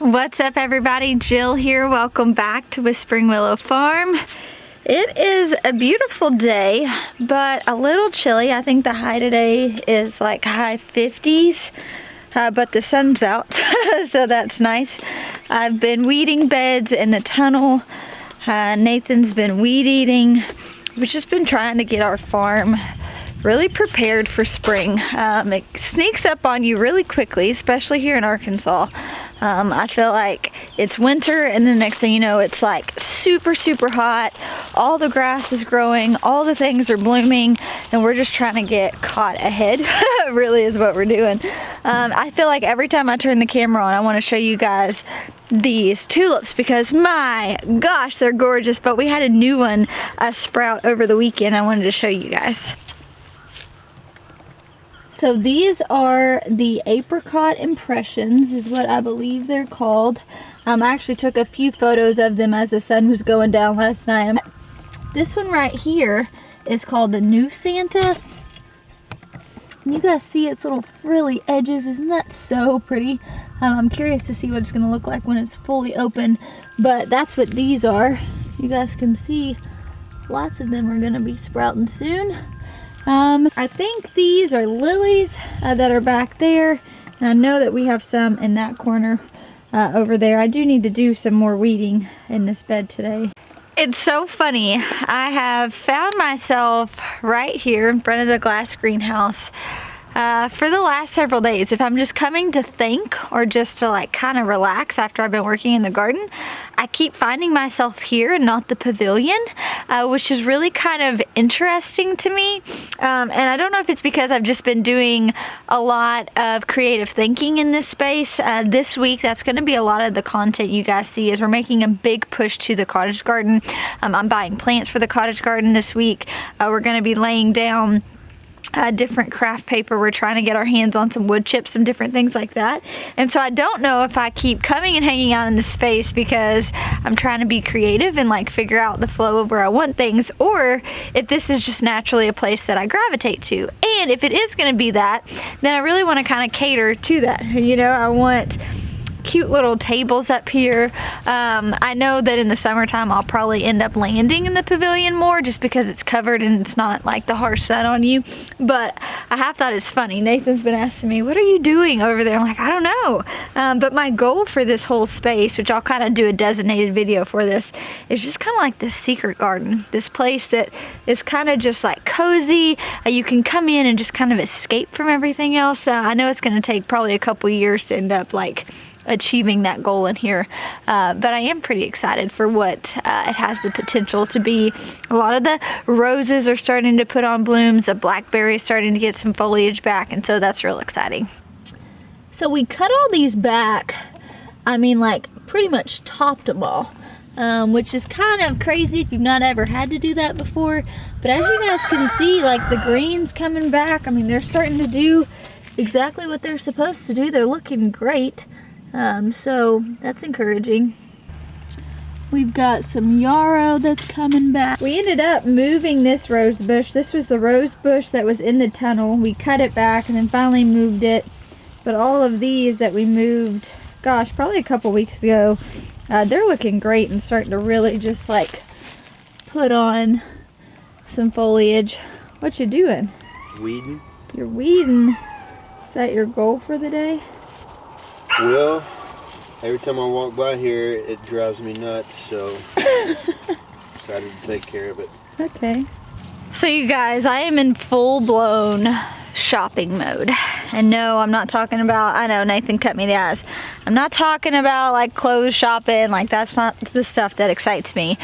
What's up everybody, Jill here. Welcome back to Whispering Willow Farm. It is a beautiful day, but a little chilly. I think the high today is like high 50s, but the sun's out, so that's nice. I've been weeding beds in the tunnel. Nathan's been weed eating. We've just been trying to get our farm really prepared for spring. It sneaks up on you really quickly, especially here in Arkansas. I feel like it's winter and the next thing you know, it's like super hot. All the grass is growing, all the things are blooming, and we're just trying to get caught ahead. Really is what we're doing. I feel like every time I turn the camera on, I want to show you guys these tulips because my gosh, they're gorgeous. But we had a new one sprout over the weekend. I wanted to show you guys. So these are the Apricot Impressions is what I believe they're called. I actually took a few photos of them as the sun was going down last night. This one right here is called the New Santa. You guys see its little frilly edges. Isn't that so pretty? I'm curious to see what it's going to look like when it's fully open. But that's what these are. You guys can see lots of them are going to be sprouting soon. I think these are lilies that are back there, and I know that we have some in that corner over there. I do need to do some more weeding in this bed today. It's so funny. I have found myself right here in front of the glass greenhouse for the last several days. If I'm just coming to think or just to like kind of relax after I've been working in the garden, I keep finding myself here and not the pavilion, which is really kind of interesting to me. And I don't know if it's because I've just been doing a lot of creative thinking in this space. This week, that's going to be a lot of the content you guys see, as we're making a big push to the cottage garden. I'm buying plants for the cottage garden this week. We're going to be laying down different craft paper. We're trying to get our hands on some wood chips, some different things like that. And so I don't know if I keep coming and hanging out in this space because I'm trying to be creative and like figure out the flow of where I want things, or if this is just naturally a place that I gravitate to. And if it is going to be that, then I really want to kind of cater to that. You know, I want cute little tables up here. I know that in the summertime I'll probably end up landing in the pavilion more just because it's covered and it's not like the harsh sun on you. But I have thought it's funny. Nathan's been asking me, what are you doing over there? I'm like, I don't know. But my goal for this whole space, which I'll kind of do a designated video for this, is just kind of like this secret garden. This place that is kind of just like cozy. You can come in and just kind of escape from everything else. I know it's going to take probably a couple years to end up like achieving that goal in here, but I am pretty excited for what it has the potential to be. A lot of the roses are starting to put on blooms, the blackberry is starting to get some foliage back, and so that's real exciting. So we cut all these back, I mean like pretty much topped them all, which is kind of crazy if you've not ever had to do that before. But as you guys can see, like the green's coming back. I mean, they're starting to do exactly what they're supposed to do. They're looking great. So that's encouraging. We've got some yarrow that's coming back. We ended up moving this rose bush. This was the rose bush that was in the tunnel. We cut it back and then finally moved it. But all of these that we moved, gosh, probably a couple weeks ago, they're looking great and starting to really just like put on some foliage. What you doing? Weeding. You're weeding. Is that your goal for the day? Well, every time I walk by here, it drives me nuts, so decided to take care of it. Okay. So you guys, I am in full-blown shopping mode. And no, I'm not talking about, I know Nathan cut me the eyes. I'm not talking about like clothes shopping, like that's not the stuff that excites me.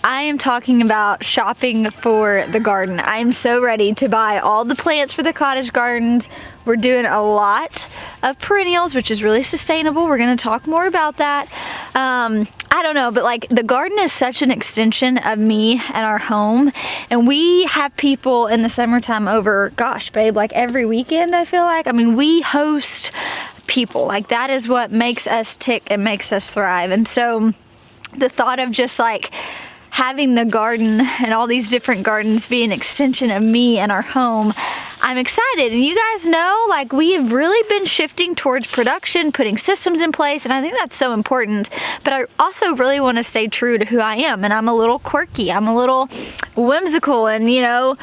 I am talking about shopping for the garden. I am so ready to buy all the plants for the cottage gardens. We're doing a lot of perennials, which is really sustainable. We're gonna talk more about that. I don't know, but like the garden is such an extension of me and our home. And we have people in the summertime over, gosh, babe, like every weekend, I feel like. I mean, we host people. Like that is what makes us tick and makes us thrive. And so the thought of just like having the garden and all these different gardens be an extension of me and our home, I'm excited. And you guys know, like, we have really been shifting towards production, putting systems in place, and I think that's so important. But I also really want to stay true to who I am, and I'm a little quirky. I'm a little whimsical and, you know,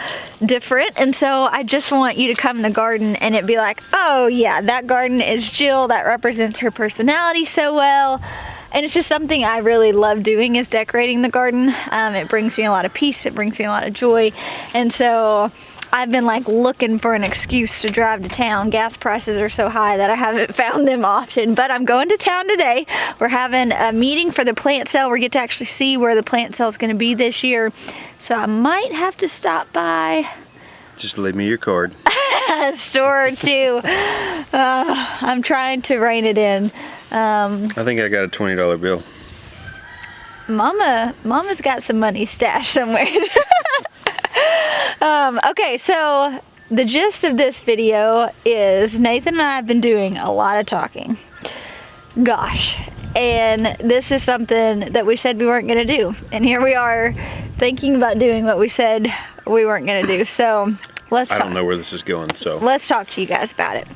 different. And so I just want you to come in the garden and it be like, oh yeah, that garden is Jill. That represents her personality so well. And it's just something I really love doing, is decorating the garden. It brings me a lot of peace. It brings me a lot of joy. And so I've been like looking for an excuse to drive to town. Gas prices are so high that I haven't found them often, but I'm going to town today. We're having a meeting for the plant sale. We get to actually see where the plant sale is going to be this year. So I might have to stop by. Just leave me your card. Store or two. I'm trying to rein it in. I think I got a $20 bill. Mama's got some money stashed somewhere. Okay, so the gist of this video is Nathan and I have been doing a lot of talking. Gosh. And this is something that we said we weren't gonna do. And here we are thinking about doing what we said we weren't gonna do. So let's talk. I don't know where this is going, so. Let's talk to you guys about it.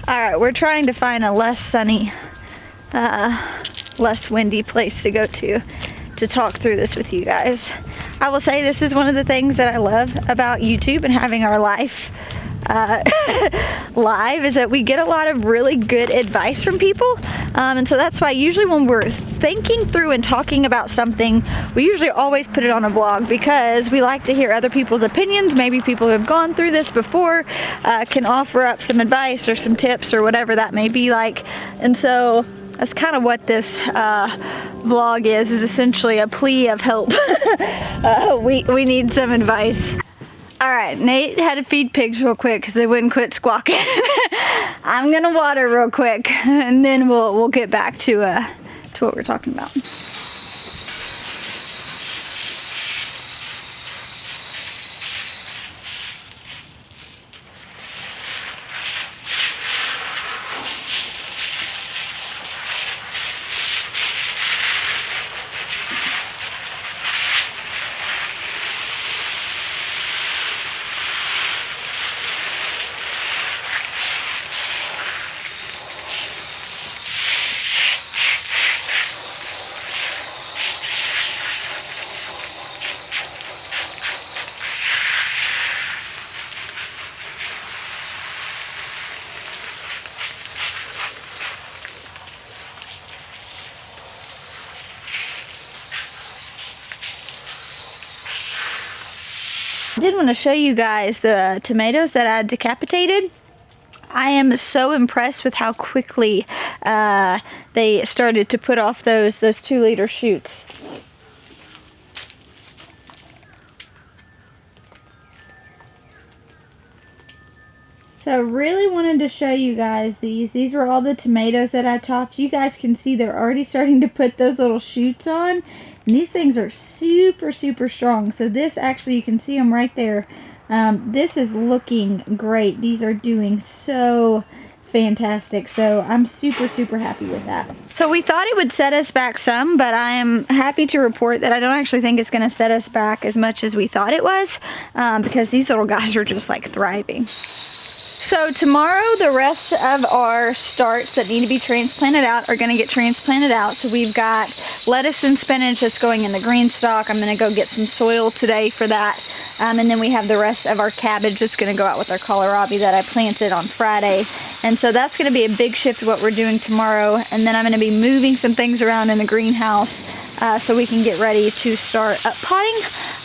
All right, we're trying to find a less sunny, less windy place to go to talk through this with you guys. I will say this is one of the things that I love about YouTube and having our life live, is that we get a lot of really good advice from people. And so that's why usually when we're thinking through and talking about something, we usually always put it on a vlog, because we like to hear other people's opinions. Maybe people who have gone through this before can offer up some advice or some tips or whatever that may be like. And so that's kind of what this vlog is essentially a plea of help. We need some advice. All right, Nate had to feed pigs real quick because they wouldn't quit squawking. I'm gonna water real quick, and then we'll get back to what we're talking about. I did want to show you guys the tomatoes that I decapitated. I am so impressed with how quickly they started to put off those 2-liter shoots. So I really wanted to show you guys these. These were all the tomatoes that I topped. You guys can see they're already starting to put those little shoots on. And these things are super, super strong. So this actually, you can see them right there. This is looking great. These are doing so fantastic. So I'm super, super happy with that. So we thought it would set us back some, but I am happy to report that I don't actually think it's going to set us back as much as we thought it was, because these little guys are just like thriving. So tomorrow, the rest of our starts that need to be transplanted out are going to get transplanted out. So we've got lettuce and spinach that's going in the green stock. I'm going to go get some soil today for that. And then we have the rest of our cabbage that's going to go out with our kohlrabi that I planted on Friday. And so that's going to be a big shift of what we're doing tomorrow. And then I'm going to be moving some things around in the greenhouse so we can get ready to start up potting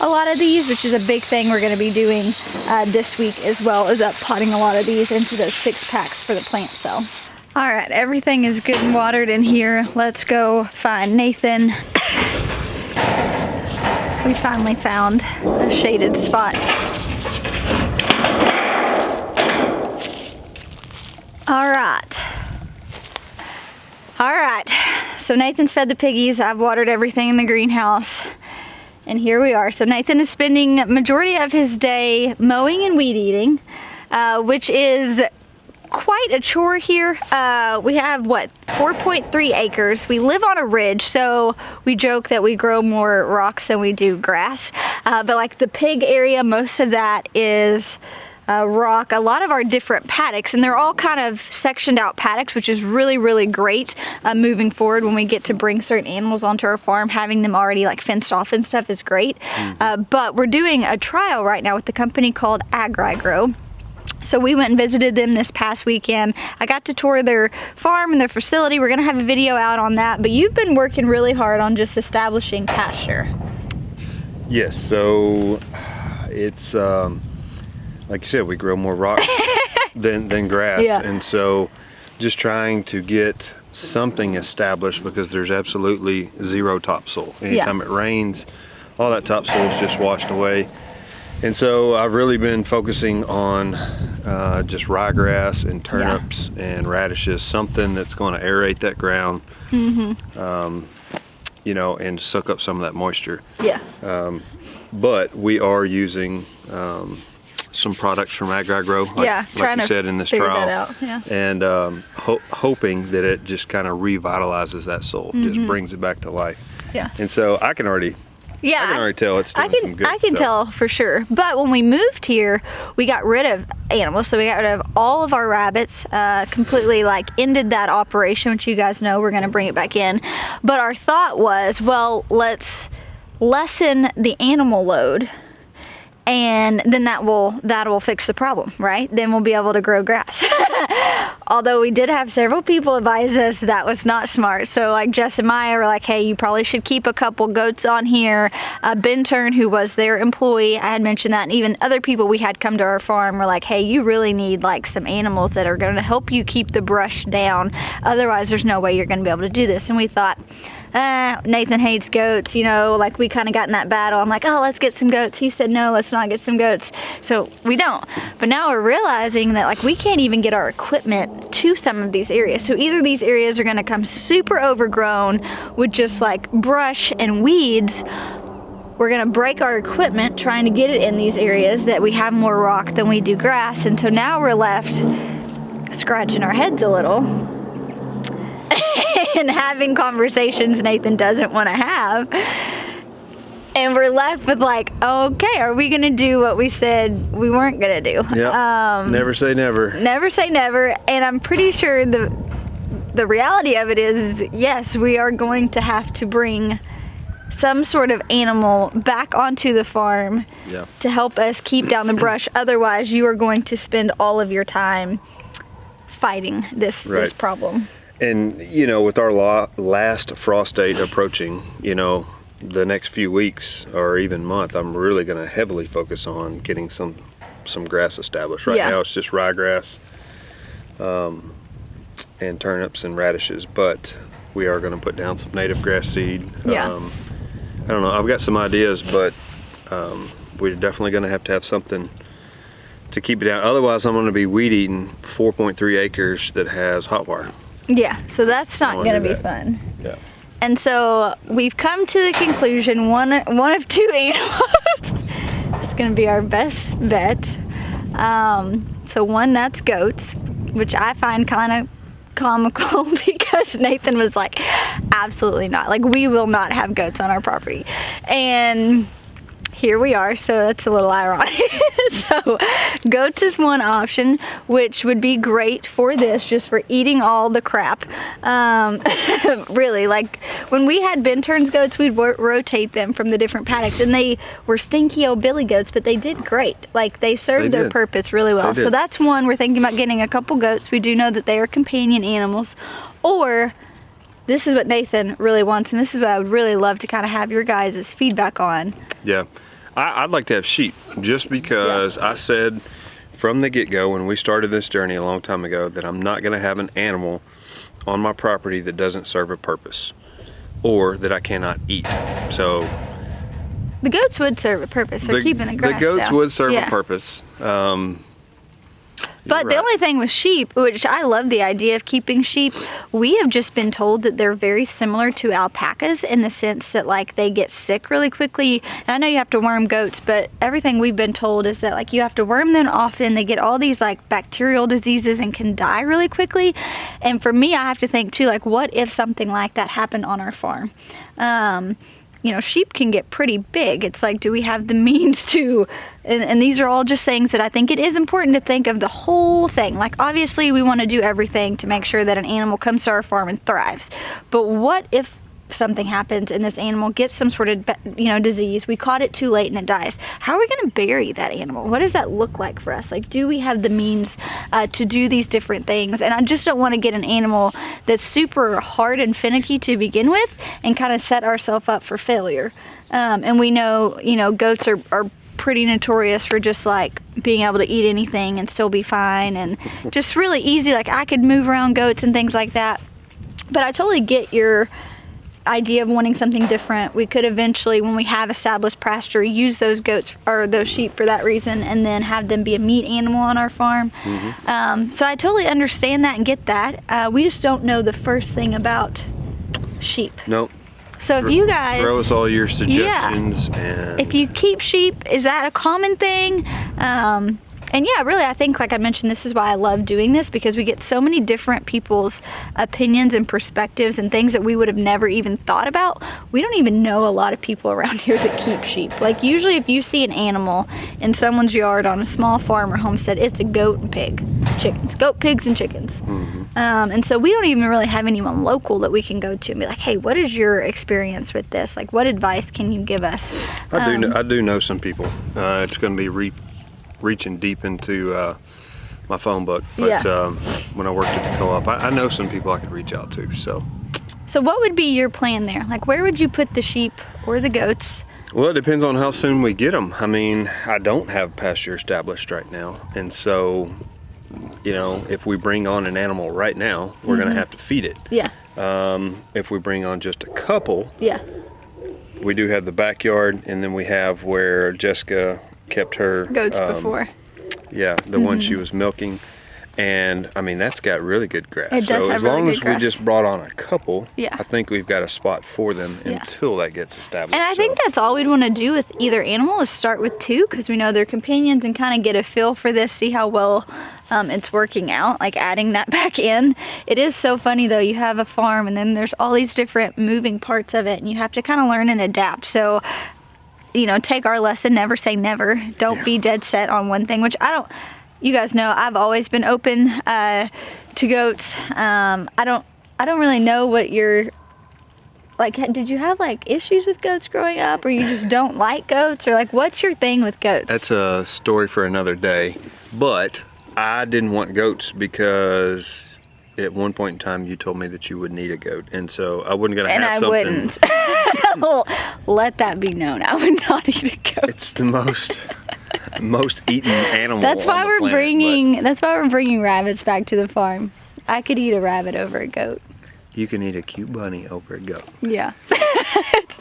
a lot of these, which is a big thing we're going to be doing this week, as well as up potting a lot of these into those 6-packs for the plant cell. All right, everything is good and watered in here. Let's go find Nathan. We finally found a shaded spot. All right. All right, so Nathan's fed the piggies. I've watered everything in the greenhouse. And here we are. So Nathan is spending majority of his day mowing and weed eating, which is quite a chore here. We have, what, 4.3 acres. We live on a ridge, so we joke that we grow more rocks than we do grass. But like the pig area, most of that is rock. A lot of our different paddocks, and they're all kind of sectioned out paddocks, which is really, really great moving forward when we get to bring certain animals onto our farm. Having them already like fenced off and stuff is great. But we're doing a trial right now with a company called Agrigro. So we went and visited them this past weekend. I got to tour their farm and their facility. We're gonna have a video out on that, but you've been working really hard on just establishing pasture. Yes, so it's like you said, we grow more rocks than grass. Yeah. And so just trying to get something established, because there's absolutely zero topsoil. Anytime it rains, all that topsoil is just washed away. And so I've really been focusing on just ryegrass and turnips and radishes, something that's going to aerate that ground, you know, and suck up some of that moisture. Yeah. But we are using some products from Agrigro, like you said in this trial, that out. Yeah. and hoping that it just kind of revitalizes that soil, just brings it back to life. Yeah. And so I can already tell it's doing some good. I can tell for sure. But when we moved here, we got rid of animals. So we got rid of all of our rabbits, completely like ended that operation, which you guys know we're going to bring it back in. But our thought was, well, let's lessen the animal load, and then that will fix the problem, right? Then we'll be able to grow grass. Although we did have several people advise us that was not smart. So like Jess and Maya were like, hey, you probably should keep a couple goats on here. Ben Turn, who was their employee, I had mentioned that, and even other people we had come to our farm were like, hey, you really need like some animals that are gonna help you keep the brush down. Otherwise, there's no way you're gonna be able to do this. And we thought, Nathan hates goats, you know, like we kind of got in that battle. I'm like, oh, let's get some goats. He said, no, let's not get some goats. So we don't. But now we're realizing that like we can't even get our equipment to some of these areas. So either these areas are going to come super overgrown with just like brush and weeds. We're going to break our equipment trying to get it in these areas that we have more rock than we do grass. And so now we're left scratching our heads a little and having conversations Nathan doesn't want to have, and we're left with like, okay, are we gonna do what we said we weren't gonna do? Yeah. Never say never. Never say never. And I'm pretty sure the reality of it is yes, we are going to have to bring some sort of animal back onto the farm to help us keep down the brush. Otherwise, you are going to spend all of your time fighting this problem. And, you know, with our last frost date approaching, you know, the next few weeks or even month, I'm really going to heavily focus on getting some grass established. Right now it's just ryegrass and turnips and radishes, but we are going to put down some native grass seed. I don't know, I've got some ideas, but we're definitely going to have something to keep it down. Otherwise, I'm going to be weed eating 4.3 acres that has hot wire. Yeah, so that's not going to be fun. Yeah. And so we've come to the conclusion one of two animals is going to be our best bet. So one, that's goats, which I find kind of comical because Nathan was like, absolutely not. Like, we will not have goats on our property. And here we are, so that's a little ironic. So goats is one option, which would be great for this, just for eating all the crap. Really, like when we had Ben Turn's goats, we'd rotate them from the different paddocks, and they were stinky old billy goats, but they did great. Like, they served their purpose really well. So that's one. We're thinking about getting a couple goats. We do know that they are companion animals. Or this is what Nathan really wants, and this is what I would really love to kind of have your guys' feedback on. Yeah. I'd like to have sheep, just because I said from the get-go when we started this journey a long time ago that I'm not going to have an animal on my property that doesn't serve a purpose or that I cannot eat. So the goats would serve a purpose. They're keeping the grass The goats down. would serve a purpose. You But the only thing with sheep, which I love the idea of keeping sheep, we have just been told that they're very similar to alpacas in the sense that like they get sick really quickly. And I know you have to worm goats, but everything we've been told is that like you have to worm them often. They get all these like bacterial diseases and can die really quickly. And for me, I have to think too, like what if something like that happened on our farm? You know, sheep can get pretty big. It's like, do we have the means to, and these are all just things that I think it is important to think of the whole thing. Like, obviously, we want to do everything to make sure that an animal comes to our farm and thrives. But what if something happens and this animal gets some sort of, you know, disease? We caught it too late and it dies. How are we going to bury that animal? What does that look like for us? Like, do we have the means to do these different things? And I just don't want to get an animal that's super hard and finicky to begin with and kind of set ourselves up for failure. And we know, you know, goats are pretty notorious for just like being able to eat anything and still be fine, and just really easy. Like, I could move around goats and things like that. But I totally get your idea of wanting something different. We could eventually, when we have established pasture, use those goats or those sheep for that reason, and then have them be a meat animal on our farm. So I totally understand that and get that. We just don't know the first thing about sheep. Nope. So if you guys throw us all your suggestions, and if you keep sheep, is that a common thing? And yeah, really, I think, like I mentioned, this is why I love doing this, because we get so many different people's opinions and perspectives and things that we would have never even thought about. We don't even know a lot of people around here that keep sheep. Like, usually if you see an animal in someone's yard on a small farm or homestead, it's a goat and pig, chickens, goat, pigs, and chickens. And so we don't even really have anyone local that we can go to and be like, hey, what is your experience with this? Like, what advice can you give us? I do know some people. It's going to be reaching deep into my phone book, but when I worked at the co-op, I know some people I could reach out to. So what would be your plan there? Like, where would you put the sheep or the goats? Well, it depends on how soon we get them. I mean, I don't have pasture established right now, and so, you know, if we bring on an animal right now, we're going to have to feed it. If we bring on just a couple, we do have the backyard, and then we have where Jessica kept her goats before. The one she was milking, and I mean, that's got really good grass. It does so have as really long good as grass. we just brought on a couple, I think we've got a spot for them until that gets established. And I think that's all we'd want to do with either animal, is start with two, because we know they're companions, and kind of get a feel for this, see how well it's working out, like adding that back in. It is so funny though, you have a farm and then there's all these different moving parts of it, and you have to kind of learn and adapt. So, you know, take our lesson, never say never. Don't be dead set on one thing, which you guys know, I've always been open to goats. I don't really know what you're, like, did you have like issues with goats growing up, or you just don't like goats, or like, what's your thing with goats? That's a story for another day, but I didn't want goats because at one point in time you told me that you would need a goat, and so I wasn't gonna have something. And I wouldn't. Let that be known. I would not eat a goat. It's the most eaten animal. That's why on the we're planet, bringing. That's why we're bringing rabbits back to the farm. I could eat a rabbit over a goat. You can eat a cute bunny over a goat. Yeah.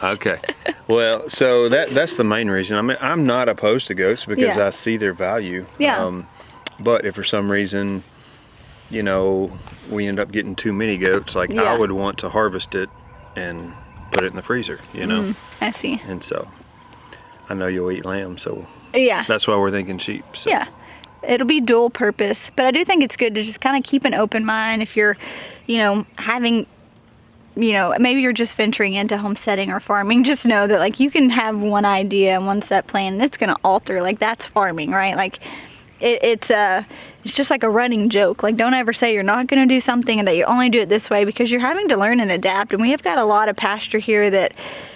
Okay. Well, so that's the main reason. I mean, I'm not opposed to goats because I see their value. But if for some reason, you know, we end up getting too many goats, like I would want to harvest it and put it in the freezer, you know? I see. And so I know you'll eat lamb, so that's why we're thinking sheep. So. Yeah. It'll be dual purpose, but I do think it's good to just kind of keep an open mind if you're, you know, having, you know, maybe you're just venturing into homesteading or farming. Just know that, like, you can have one idea and one set plan, and it's going to alter. Like, that's farming, right? Like, it's just like a running joke. Like, don't ever say you're not going to do something and that you only do it this way, because you're having to learn and adapt. And we have got a lot of pasture here that,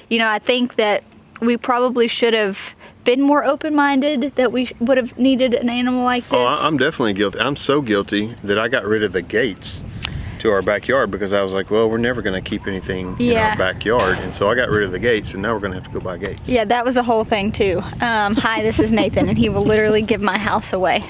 you know, I think that we probably should have been more open-minded, that we would have needed an animal like this. Oh, I'm definitely guilty. I'm so guilty that I got rid of the gates to our backyard because I was like, well, we're never going to keep anything in our backyard, and so I got rid of the gates, and now we're going to have to go buy gates. Yeah, that was a whole thing too. Hi, this is Nathan, and he will literally give my house away.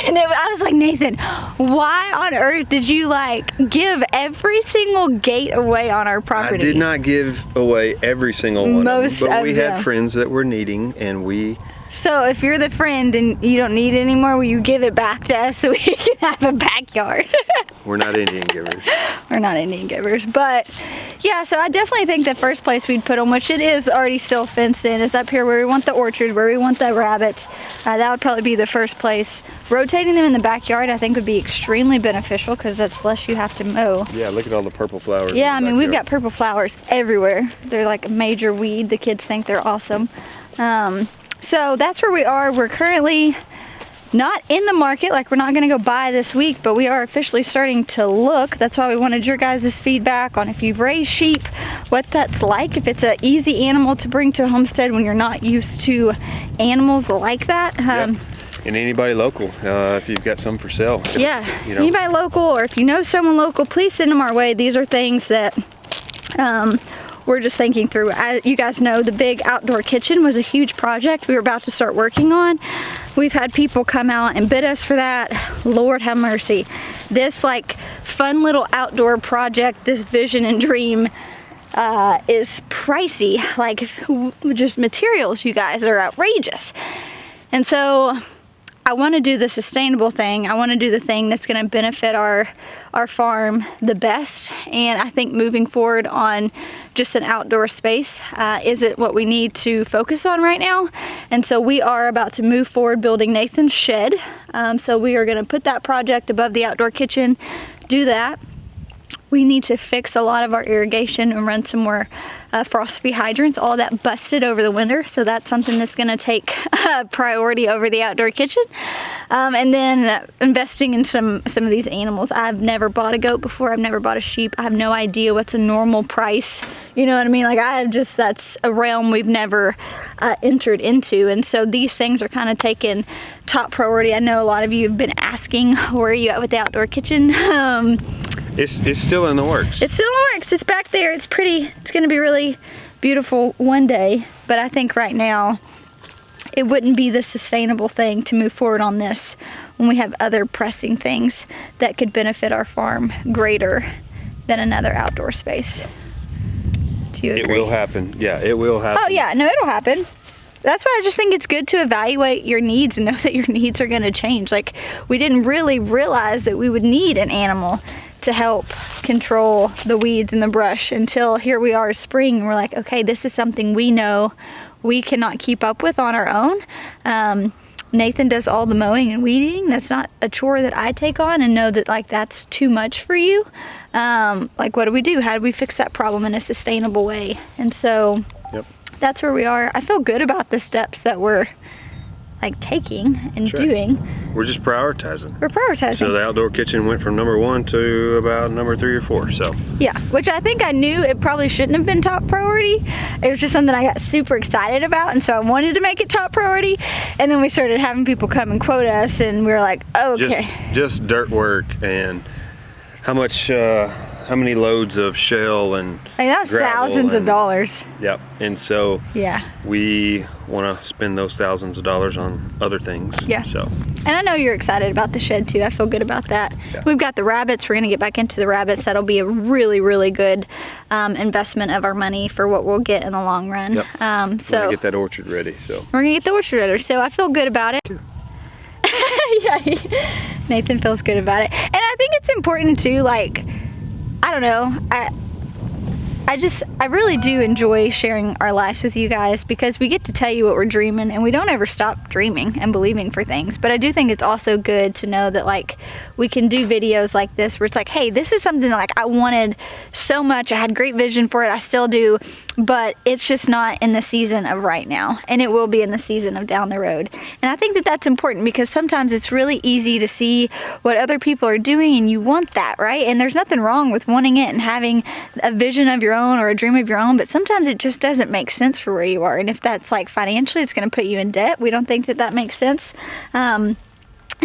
And I was like, Nathan, why on earth did you like give every single gate away on our property? I did not give away every single one. Most of them, but of we them. had friends that were needing, and we So if you're the friend and you don't need it anymore, will you give it back to us so we can have a backyard? We're not Indian givers. We're not Indian givers, but yeah, so I definitely think the first place we'd put them, which it is already still fenced in, is up here where we want the orchard, where we want the rabbits. That would probably be the first place. Rotating them in the backyard I think would be extremely beneficial because that's less you have to mow. Yeah, look at all the purple flowers. Yeah, I mean, we've got purple flowers everywhere. They're like a major weed. The kids think they're awesome. So that's where we are. We're currently not in the market, like we're not gonna go buy this week, but we are officially starting to look. That's why we wanted your guys' feedback on if you've raised sheep, what that's like, if it's an easy animal to bring to a homestead when you're not used to animals like that. Yep. And anybody local, if you've got some for sale. Yeah, you know. Anybody local, or if you know someone local, please send them our way. These are things that we're just thinking through. As you guys know, the big outdoor kitchen was a huge project we were about to start working on. We've had people come out and bid us for that. Lord have mercy. This like fun little outdoor project, this vision and dream is pricey. Like just materials, you guys, are outrageous. And so I want to do the sustainable thing. I want to do the thing that's going to benefit our farm the best. And I think moving forward on just an outdoor space isn't what we need to focus on right now. And so we are about to move forward building Nathan's shed. So we are going to put that project above the outdoor kitchen, do that. We need to fix a lot of our irrigation and run some more frost-free hydrants. All that busted over the winter, so that's something that's going to take priority over the outdoor kitchen. And then investing in some of these animals. I've never bought a goat before. I've never bought a sheep. I have no idea what's a normal price. You know what I mean? Like that's a realm we've never entered into. And so these things are kind of taking top priority. I know a lot of you have been asking, where are you at with the outdoor kitchen? It's still in the works. It's still in the works. It's back there. It's pretty. It's going to be really beautiful one day. But I think right now it wouldn't be the sustainable thing to move forward on this when we have other pressing things that could benefit our farm greater than another outdoor space. Do you agree? It will happen. Yeah, it will happen. Oh yeah, no, it'll happen. That's why I just think it's good to evaluate your needs and know that your needs are going to change. Like, we didn't really realize that we would need an animal to help control the weeds and the brush until here we are spring, and we're like, okay, this is something we know we cannot keep up with on our own. Nathan does all the mowing and weed eating. That's not a chore that I take on and know that like that's too much for you. Like, what do? How do we fix that problem in a sustainable way? And so yep. That's where we are. I feel good about the steps that we're like taking and doing. We're just prioritizing. We're prioritizing. So the outdoor kitchen went from number 1 to about number 3 or 4. So yeah, which I think I knew it probably shouldn't have been top priority. It was just something I got super excited about, and so I wanted to make it top priority. And then we started having people come and quote us, and we were like, oh, okay. Just dirt work and how many loads of shell and that was thousands of dollars. Yep. And so yeah, we want to spend those thousands of dollars on other things. Yeah. So. And I know you're excited about the shed too. I feel good about that. Yeah. We've got the rabbits. We're gonna get back into the rabbits. That'll be a really, really good investment of our money for what we'll get in the long run. Yep. So we're gonna get that orchard ready. So we're gonna get the orchard ready. So I feel good about it. Yeah, Nathan feels good about it. And I think it's important too, like, I don't know, I really do enjoy sharing our lives with you guys because we get to tell you what we're dreaming, and we don't ever stop dreaming and believing for things. But I do think it's also good to know that like we can do videos like this where it's like, hey, this is something that like I wanted so much. I had great vision for it. I still do, but it's just not in the season of right now, and it will be in the season of down the road. And I think that that's important because sometimes it's really easy to see what other people are doing and you want that, right? And there's nothing wrong with wanting it and having a vision of your own or a dream of your own, but sometimes it just doesn't make sense for where you are. And if that's like financially, it's going to put you in debt. We don't think that that makes sense. And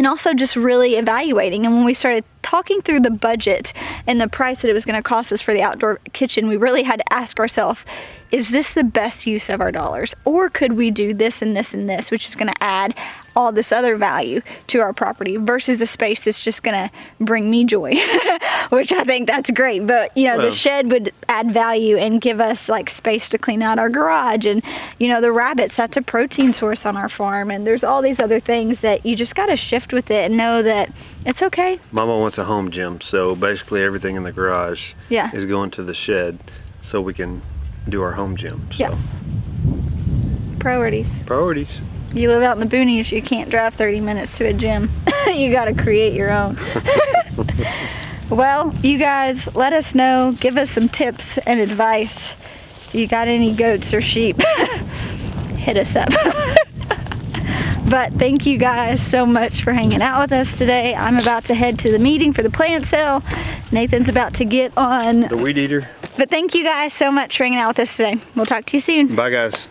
also just really evaluating. And when we started talking through the budget and the price that it was going to cost us for the outdoor kitchen, we really had to ask ourselves, is this the best use of our dollars? Or could we do this and this and this, which is gonna add all this other value to our property versus a space that's just gonna bring me joy, which I think that's great. But you know, the shed would add value and give us like space to clean out our garage, and you know, the rabbits, that's a protein source on our farm, and there's all these other things that you just gotta shift with it and know that it's okay. Mama wants a home gym, so basically everything in the garage is going to the shed so we can do our home gym. So. Yeah. Priorities. Priorities. You live out in the boonies, you can't drive 30 minutes to a gym. You gotta create your own. Well, you guys, let us know, give us some tips and advice. If you got any goats or sheep, hit us up. But thank you guys so much for hanging out with us today. I'm about to head to the meeting for the plant sale. Nathan's about to get on the weed eater. But thank you guys so much for hanging out with us today. We'll talk to you soon. Bye guys.